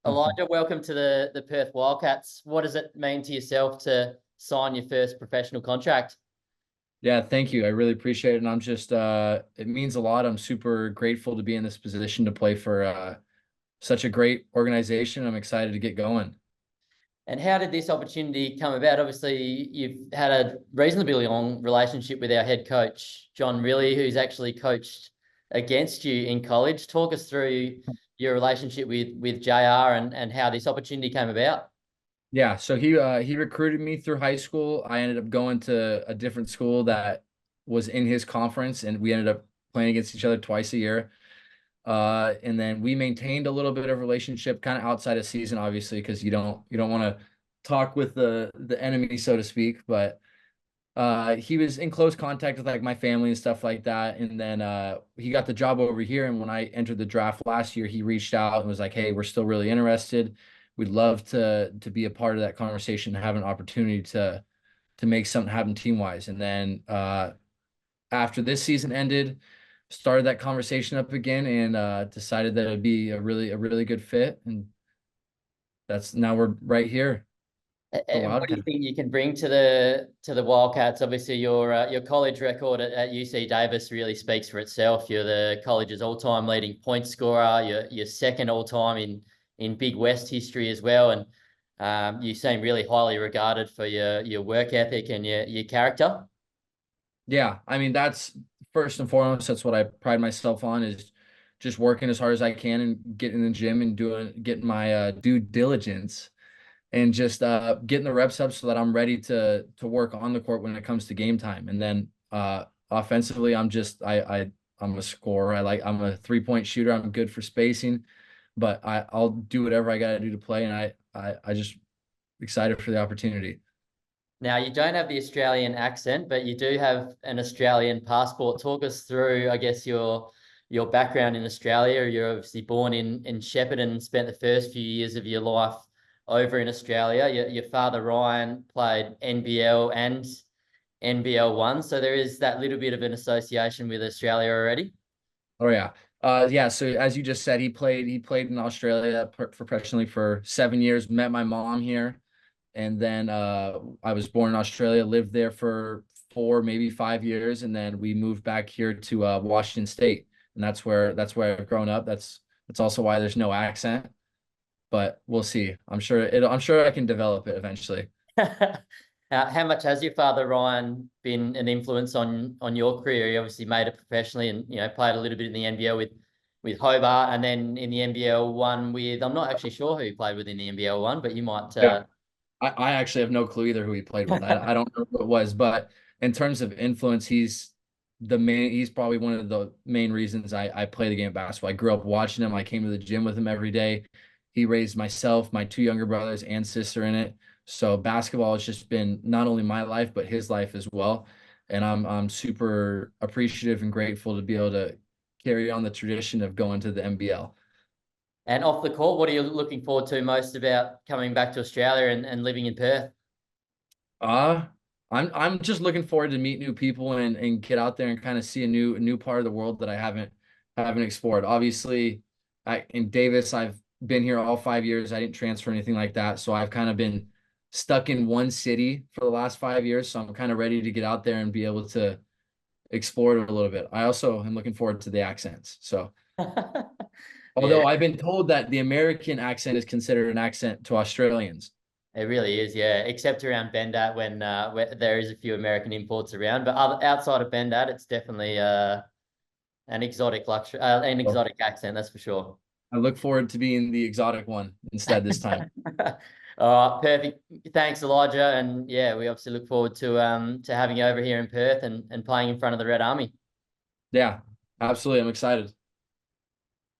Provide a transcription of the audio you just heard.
Elijah, welcome to the Perth Wildcats. What does it mean to yourself to sign your first professional contract? Yeah, thank you. I really appreciate it. And I'm just it means a lot. I'm super grateful to be in this position to play for such a great organization. I'm excited to get going. And how did this opportunity come about? Obviously, you've had a reasonably long relationship with our head coach, John Rillie, who's actually coached against you in college. Talk us through your relationship with JR and how this opportunity came about. Yeah, so he recruited me through high school. I ended up going to a different school that was in his conference, and we ended up playing against each other twice a year. And then we maintained a little bit of relationship kind of outside of season, obviously, because you don't want to talk with the enemy, so to speak. But he was in close contact with like my family and stuff like that. And then he got the job over here. And when I entered the draft last year, he reached out and was like, "Hey, we're still really interested. We'd love to be a part of that conversation and have an opportunity to make something happen team wise." And then after this season ended, started that conversation up again and decided that it'd be a really good fit. And that's now we're right here, the And what do you Wildcat. think you can bring to the Wildcats? Obviously, your college record at UC Davis really speaks for itself. You're the college's all-time leading point scorer. You're second all-time in Big West history as well, and you seem really highly regarded for your work ethic and your character. Yeah, I mean that's first and foremost. That's what I pride myself on is just working as hard as I can and getting in the gym and getting my due diligence and just getting the reps up so that I'm ready to work on the court when it comes to game time. And then offensively, I'm a scorer. I'm a 3-point shooter. I'm good for spacing, but I'll do whatever I got to do to play. And I just excited for the opportunity. Now, you don't have the Australian accent, but you do have an Australian passport. Talk us through, I guess, your background in Australia. You're obviously born in Shepparton and spent the first few years of your life over in Australia. Your father, Ryan, played NBL and NBL one. So there is that little bit of an association with Australia already. Oh yeah. Yeah, so as you just said, he played in Australia professionally for 7 years, met my mom here, and then I was born in Australia, lived there for 4, maybe 5 years, and then we moved back here to Washington State. And that's where I've grown up. That's also why there's no accent, but we'll see. I'm sure I can develop it eventually. How much has your father Ryan been an influence on your career? He obviously made it professionally, and played a little bit in the NBL with Hobart, and then in the NBL one with I'm not actually sure who he played with in the NBL one, but you might. Yeah. I actually have no clue either who he played with. I don't know who it was, but in terms of influence, he's probably one of the main reasons I play the game of basketball. I grew up watching him. I came to the gym with him every day. He raised myself, my 2 younger brothers, and sister in it. So basketball has just been not only my life, but his life as well. And I'm super appreciative and grateful to be able to carry on the tradition of going to the NBL. And off the court, what are you looking forward to most about coming back to Australia and living in Perth? Uh, I'm just looking forward to meet new people and get out there and kind of see a new part of the world that I haven't explored. Obviously, in Davis, I've been here all 5 years. I didn't transfer or anything like that, so I've kind of been stuck in one city for the last 5 years. So I'm kind of ready to get out there and be able to explore it a little bit. I also am looking forward to the accents. So Yeah, although I've been told that the American accent is considered an accent to Australians. it really is. Yeah, except around Bendat when there is a few American imports around, but outside of Bendat, it's definitely an exotic luxury, an So exotic accent, that's for sure. I look forward to being the exotic one instead this time. All right, perfect. Thanks, Elijah. And yeah, we obviously look forward to having you over here in Perth and playing in front of the Red Army. Yeah, absolutely. I'm excited.